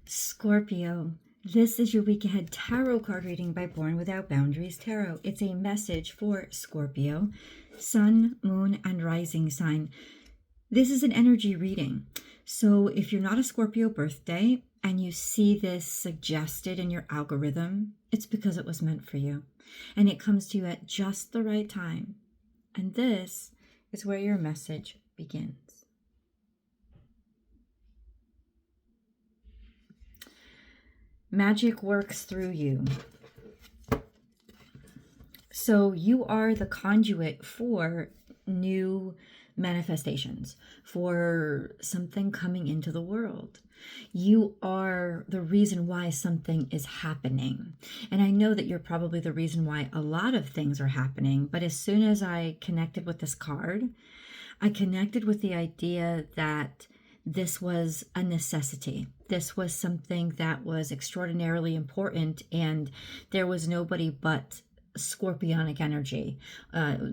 Scorpio, this is your week ahead tarot card reading by Born Without Boundaries Tarot. It's a message for Scorpio, sun, moon, and rising sign. This is an energy reading. So if you're not a Scorpio birthday and you see this suggested in your algorithm, it's because it was meant for you. And it comes to you at just the right time. And this is where your message begins. Magic works through you. So you are the conduit for new manifestations, for something coming into the world. You are the reason why something is happening. And I know that you're probably the reason why a lot of things are happening. But as soon as I connected with this card, I connected with the idea that this was a necessity. This was something that was extraordinarily important, and there was nobody but scorpionic energy,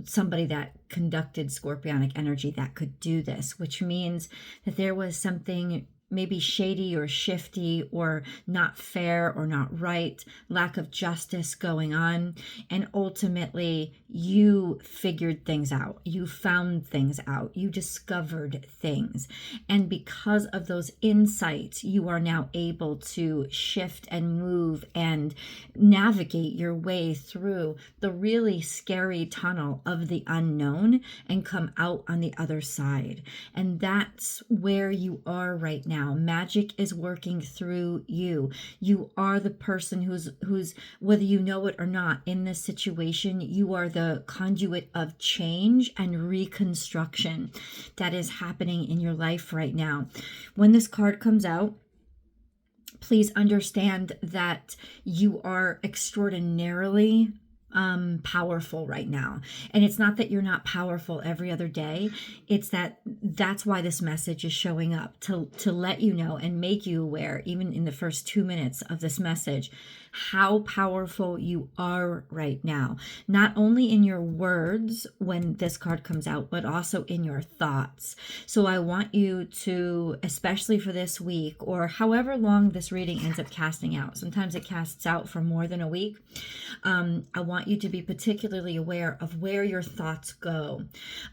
somebody that conducted scorpionic energy that could do this, which means that there was something maybe shady or shifty or not fair or not right, lack of justice going on. And ultimately, you figured things out. You found things out. You discovered things. And because of those insights, you are now able to shift and move and navigate your way through the really scary tunnel of the unknown and come out on the other side. And that's where you are right now. Magic is working through you. You are the person who's whether you know it or not in this situation, you are the conduit of change and reconstruction that is happening in your life right now. When this card comes out, please understand that you are extraordinarily powerful right now. And it's not that you're not powerful every other day. It's that's why this message is showing up, to let you know and make you aware, even in the first 2 minutes of this message, how powerful you are right now. Not only in your words when this card comes out, but also in your thoughts. So I want you to, especially for this week, or however long this reading ends up casting out, sometimes it casts out for more than a week, I want you to be particularly aware of where your thoughts go.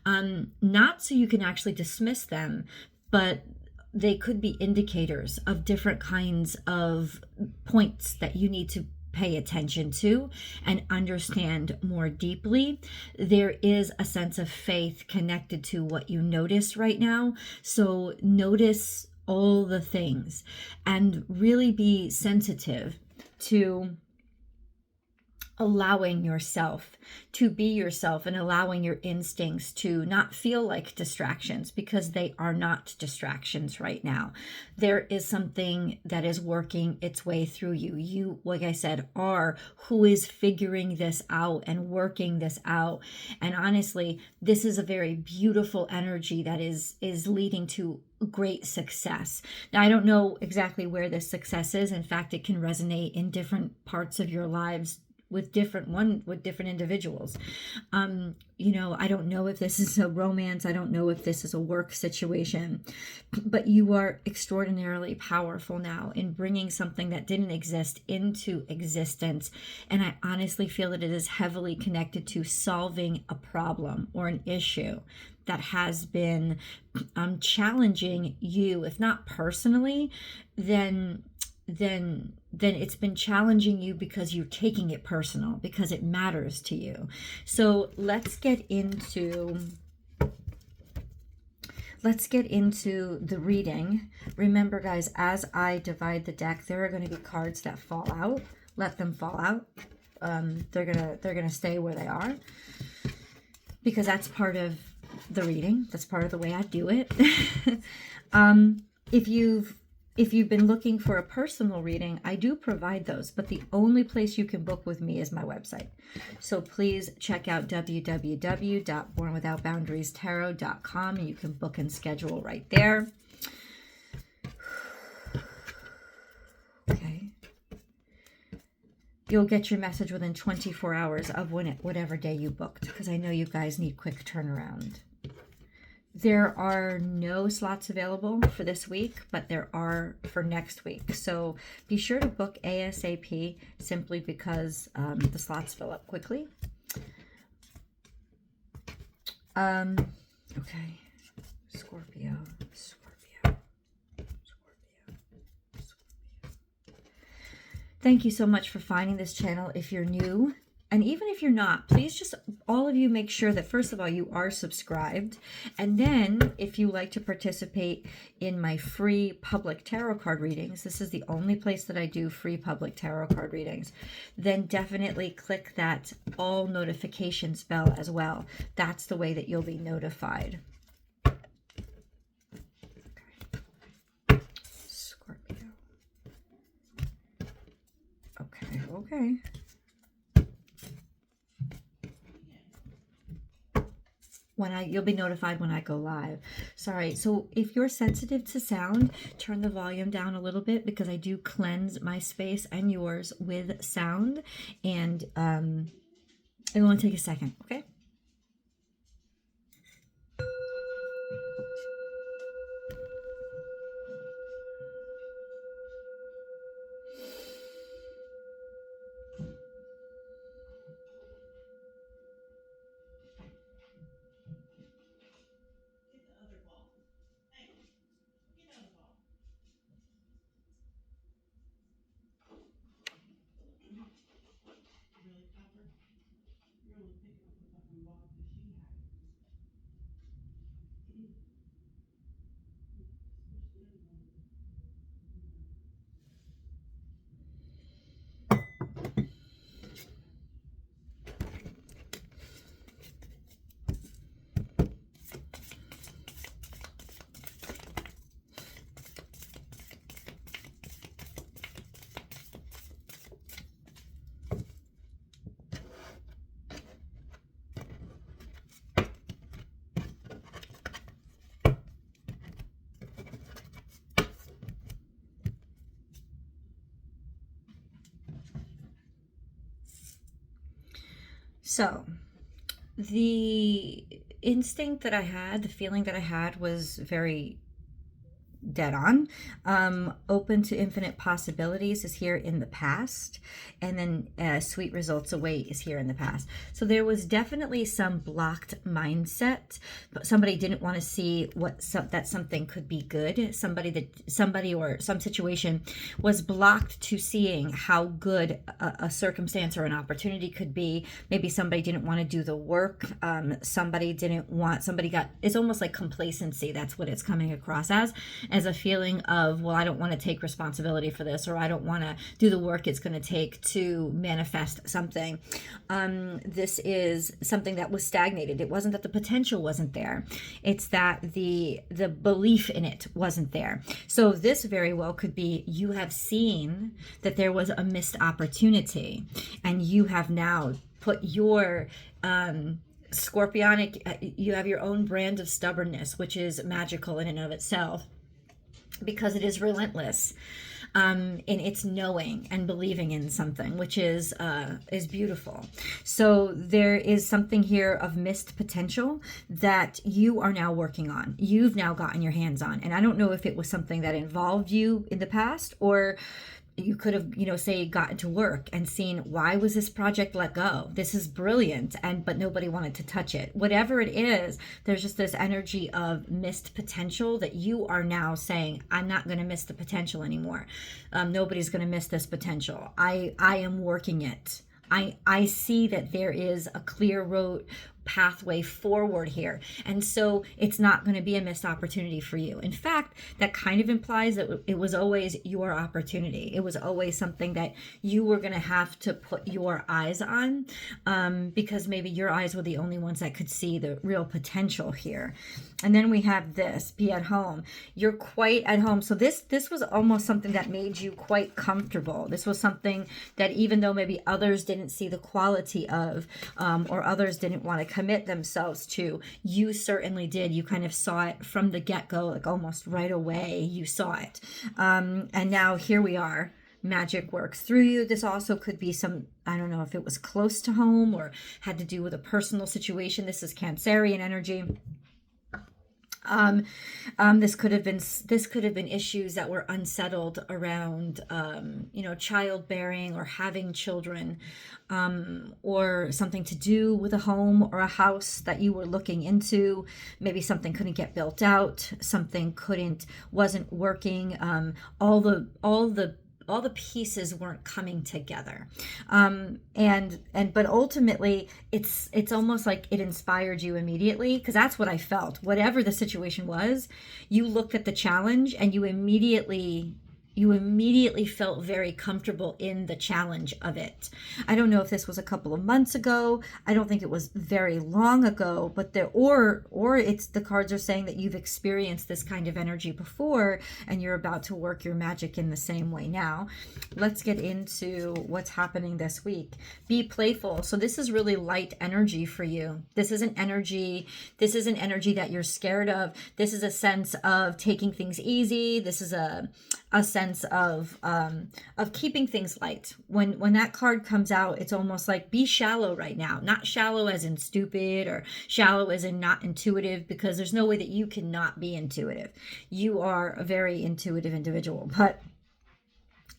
Not so you can actually dismiss them, but they could be indicators of different kinds of points that you need to pay attention to and understand more deeply. There is a sense of faith connected to what you notice right now. So notice all the things and really be sensitive to allowing yourself to be yourself and allowing your instincts to not feel like distractions, because they are not distractions right now. There is something that is working its way through you. You, like I said, are who is figuring this out and working this out. And honestly, this is a very beautiful energy that is leading to great success. Now, I don't know exactly where this success is. In fact, it can resonate in different parts of your lives with different individuals. I don't know if this is a romance. I don't know if this is a work situation, but you are extraordinarily powerful now in bringing something that didn't exist into existence. And I honestly feel that it is heavily connected to solving a problem or an issue that has been challenging you, if not personally, then it's been challenging you because you're taking it personal, because it matters to you. So let's get into the reading. Remember, guys, as I divide the deck, there are going to be cards that fall out. Let them fall out. They're gonna stay where they are, because that's part of the reading. That's part of the way I do it. If you've been looking for a personal reading, I do provide those, but the only place you can book with me is my website. So please check out www.bornwithoutboundariestarot.com, and you can book and schedule right there. Okay. You'll get your message within 24 hours of whatever day you booked, because I know you guys need quick turnaround. There are no slots available for this week, but there are for next week. So be sure to book ASAP, simply because the slots fill up quickly. Okay. Scorpio. Thank you so much for finding this channel. If you're new, and even if you're not, please just, all of you, make sure that first of all, you are subscribed. And then if you like to participate in my free public tarot card readings, this is the only place that I do free public tarot card readings, then definitely click that all notifications bell as well. That's the way that you'll be notified. Okay. Scorpio. Okay. You'll be notified when I go live. Sorry. So if you're sensitive to sound, turn the volume down a little bit, because I do cleanse my space and yours with sound, and it will only take a second. Okay. So the instinct that I had, the feeling that I had, was very dead on. Open to infinite possibilities is here in the past, and then sweet results await is here in the past. So there was definitely some blocked mindset, but somebody didn't want to see that something could be good. Somebody or some situation was blocked to seeing how good a circumstance or an opportunity could be. Maybe somebody didn't want to do the work. It's almost like complacency. That's what it's coming across as a feeling of, well, I don't want to take responsibility for this, or I don't want to do the work it's going to take to manifest something. This is something that was stagnated. It wasn't that the potential wasn't there. It's that the belief in it wasn't there. So this very well could be, you have seen that there was a missed opportunity, and you have now put your Scorpionic, you have your own brand of stubbornness, which is magical in and of itself, because it is relentless in its knowing and believing in something, which is beautiful. So there is something here of missed potential that you are now working on. You've now gotten your hands on. And I don't know if it was something that involved you in the past, or you could have, say, gotten to work and seen, why was this project let go? This is brilliant, but nobody wanted to touch it. Whatever it is, there's just this energy of missed potential that you are now saying, I'm not going to miss the potential anymore. Nobody's going to miss this potential. I am working it. I see that there is a clear road pathway forward here, and so it's not going to be a missed opportunity for you. In fact, that kind of implies that it was always your opportunity. It was always something that you were going to have to put your eyes on, because maybe your eyes were the only ones that could see the real potential here. And then we have this, be at home. You're quite at home. So this was almost something that made you quite comfortable. This was something that, even though maybe others didn't see the quality of, or others didn't want to commit themselves to, you certainly did. You kind of saw it from the get-go, like almost right away you saw it. And now here we are. Magic works through you. This also could be I don't know if it was close to home or had to do with a personal situation. This is Cancerian energy. Um, this could have been issues that were unsettled around, childbearing or having children, or something to do with a home or a house that you were looking into. Maybe something couldn't get built out, something wasn't working. All the pieces weren't coming together, but ultimately it's almost like it inspired you immediately, because that's what I felt. Whatever the situation was, you looked at the challenge and you immediately felt very comfortable in the challenge of it. I don't know if this was a couple of months ago. I don't think it was very long ago, but it's the cards are saying that you've experienced this kind of energy before and you're about to work your magic in the same way now. Let's get into what's happening this week. Be playful. So this is really light energy for you. This is an energy that you're scared of. This is a sense of taking things easy. This is a sense of keeping things light. When that card comes out, it's almost like be shallow right now. Not shallow as in stupid or shallow as in not intuitive, because there's no way that you cannot be intuitive. You are a very intuitive individual, but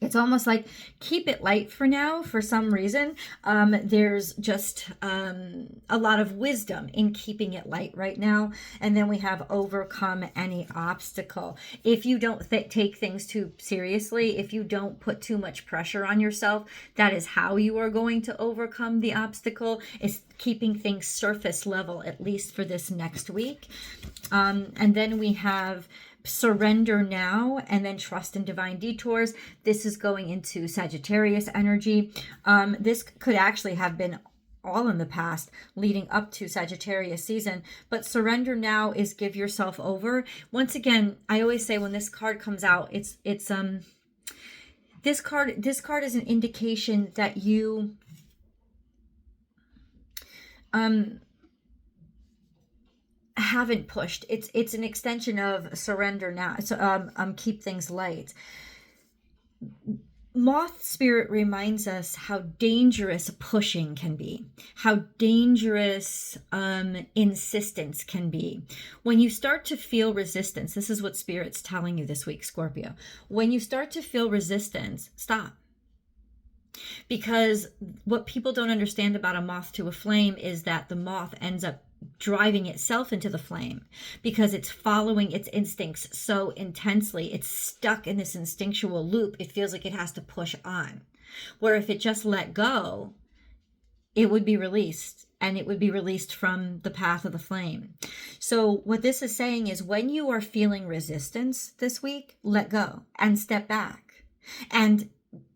it's almost like keep it light for now. For some reason, there's just a lot of wisdom in keeping it light right now. And then we have overcome any obstacle. If you don't take things too seriously, if you don't put too much pressure on yourself, that is how you are going to overcome the obstacle, is keeping things surface level, at least for this next week. And then we have surrender now, and then trust in divine detours. This is going into Sagittarius energy. This could actually have been all in the past leading up to Sagittarius season, but surrender now is give yourself over. Once again, I always say when this card comes out, this card is an indication that you haven't pushed. It's an extension of surrender now. So keep things light. Moth spirit reminds us how dangerous pushing can be, how dangerous insistence can be. When you start to feel resistance, this is what spirit's telling you this week, Scorpio. When you start to feel resistance, stop. Because what people don't understand about a moth to a flame is that the moth ends up driving itself into the flame because it's following its instincts so intensely. It's stuck in this instinctual loop. It feels like it has to push on. Where if it just let go, it would be released, and it would be released from the path of the flame. So what this is saying is when you are feeling resistance this week, let go and step back and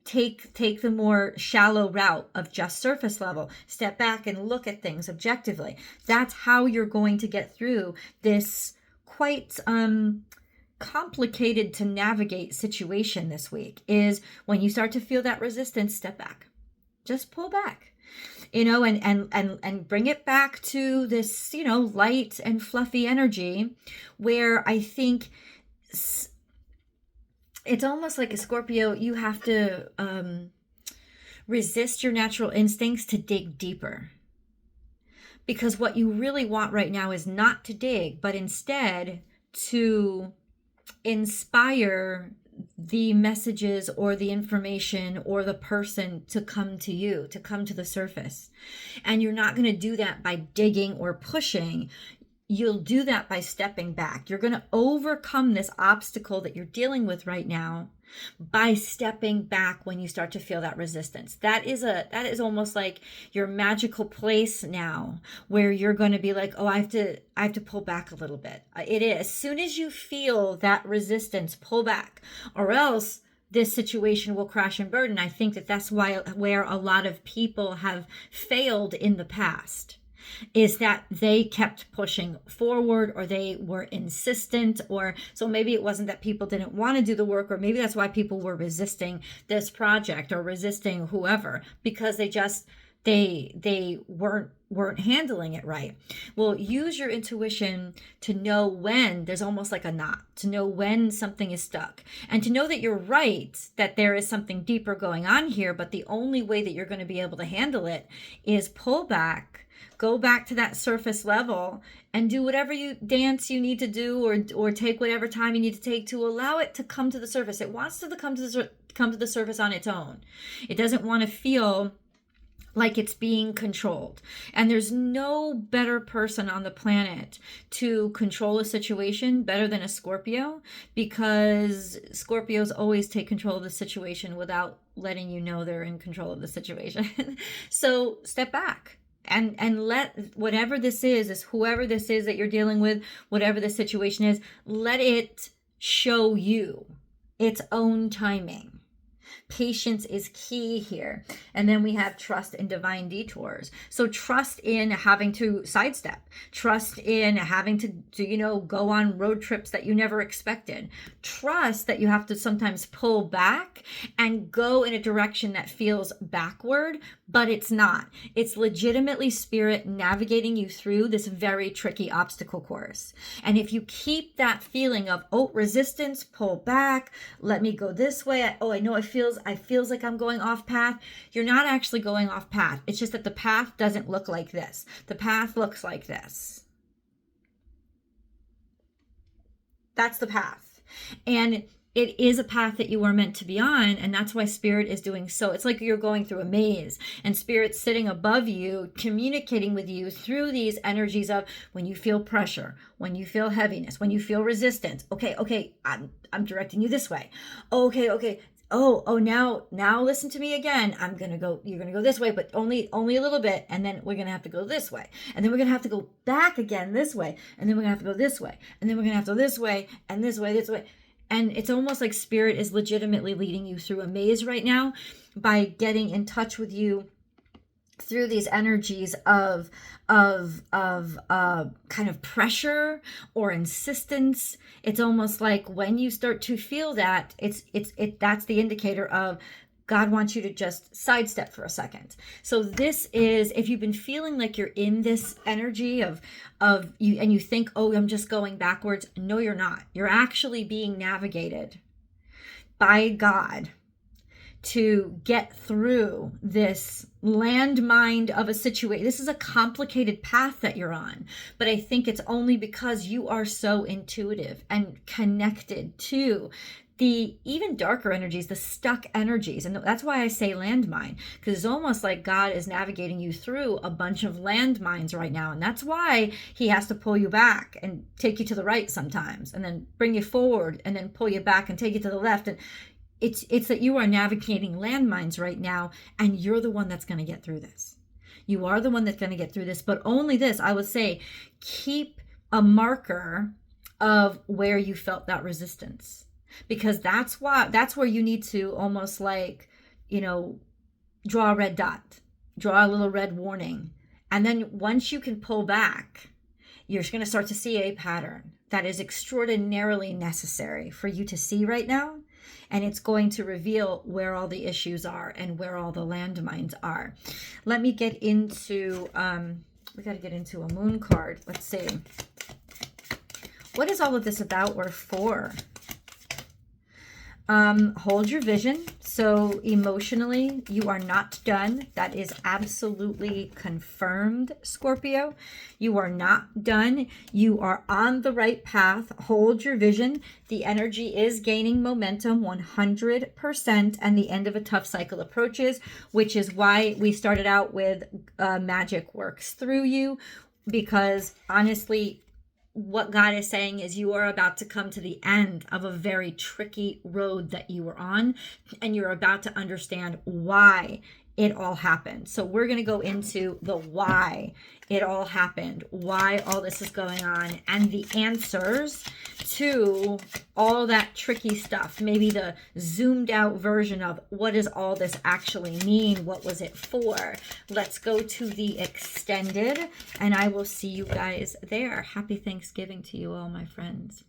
take the more shallow route of just surface level. Step back and look at things objectively. That's how you're going to get through this quite complicated to navigate situation this week, is when you start to feel that resistance, step back. Just pull back. And bring it back to this, light and fluffy energy, where I think it's almost like a Scorpio, you have to resist your natural instincts to dig deeper. Because what you really want right now is not to dig, but instead to inspire the messages or the information or the person to come to you, to come to the surface. And you're not going to do that by digging or pushing. You'll do that by stepping back. You're going to overcome this obstacle that you're dealing with right now by stepping back when you start to feel that resistance. That is almost like your magical place now, where you're going to be like, oh, I have to pull back a little bit. It is. As soon as you feel that resistance, pull back, or else this situation will crash and burn. And I think that's where a lot of people have failed in the past, is that they kept pushing forward, or they were insistent, or so maybe it wasn't that people didn't want to do the work, or maybe that's why people were resisting this project or resisting whoever, because they weren't handling it right. Well, use your intuition to know when there's almost like a knot, to know when something is stuck, and to know that you're right, that there is something deeper going on here, but the only way that you're going to be able to handle it is pull back, Go back to that surface level and do whatever dance you need to do, or take whatever time you need to take to allow it to come to the surface. It wants to come to the surface on its own. It doesn't want to feel like it's being controlled. And there's no better person on the planet to control a situation better than a Scorpio, because Scorpios always take control of the situation without letting you know they're in control of the situation. So step back and let whatever this is whoever this is that you're dealing with, whatever the situation is, let it show you its own timing. Patience is key here. And then we have trust in divine detours. So trust in having to sidestep, trust in having to go on road trips that you never expected, trust that you have to sometimes pull back and go in a direction that feels backward, but it's not. It's legitimately spirit navigating you through this very tricky obstacle course. And if you keep that feeling of, resistance, pull back, let me go this way. I know it feels like I'm going off path. You're not actually going off path. It's just that the path doesn't look like this. The path looks like this. That's the path. And it is a path that you are meant to be on. And that's why spirit is doing so. It's like you're going through a maze and spirit's sitting above you, communicating with you through these energies of when you feel pressure, when you feel heaviness, when you feel resistance. Okay, I'm directing you this way. Okay. Now listen to me again. You're gonna go this way, but only a little bit, and then we're gonna have to go this way, and then we're gonna have to go back again this way, and then we're gonna have to go this way, and then we're gonna have to go this way, and this way. And it's almost like spirit is legitimately leading you through a maze right now by getting in touch with you through these energies of kind of pressure or insistence. It's almost like when you start to feel that, that's the indicator of God wants you to just sidestep for a second. So this is, if you've been feeling like you're in this energy of you, and you think, I'm just going backwards. No, you're not. You're actually being navigated by God to get through this landmine of a situation. This is a complicated path that you're on, but I think it's only because you are so intuitive and connected to the even darker energies, the stuck energies. And that's why I say landmine, because it's almost like God is navigating you through a bunch of landmines right now. And that's why he has to pull you back and take you to the right sometimes, and then bring you forward and then pull you back and take you to the left. And it's that you are navigating landmines right now, and you're the one that's going to get through this. You are the one that's going to get through this, but only this, I would say, keep a marker of where you felt that resistance. Because that's where you need to almost like, draw a red dot, draw a little red warning. And then once you can pull back, you're going to start to see a pattern that is extraordinarily necessary for you to see right now. And it's going to reveal where all the issues are and where all the landmines are. Let me get into, we got to get into a moon card. Let's see. What is all of this about or for? Hold your vision. So emotionally, you are not done. That is absolutely confirmed, Scorpio. You are not done. You are on the right path. Hold your vision. The energy is gaining momentum 100%, and the end of a tough cycle approaches, which is why we started out with magic works through you, because honestly, what God is saying is you are about to come to the end of a very tricky road that you were on, and you're about to understand why it all happened. So we're going to go into the why it all happened, why all this is going on, and the answers to all that tricky stuff. Maybe the zoomed out version of what does all this actually mean? What was it for? Let's go to the extended, and I will see you guys there. Happy Thanksgiving to you all, my friends.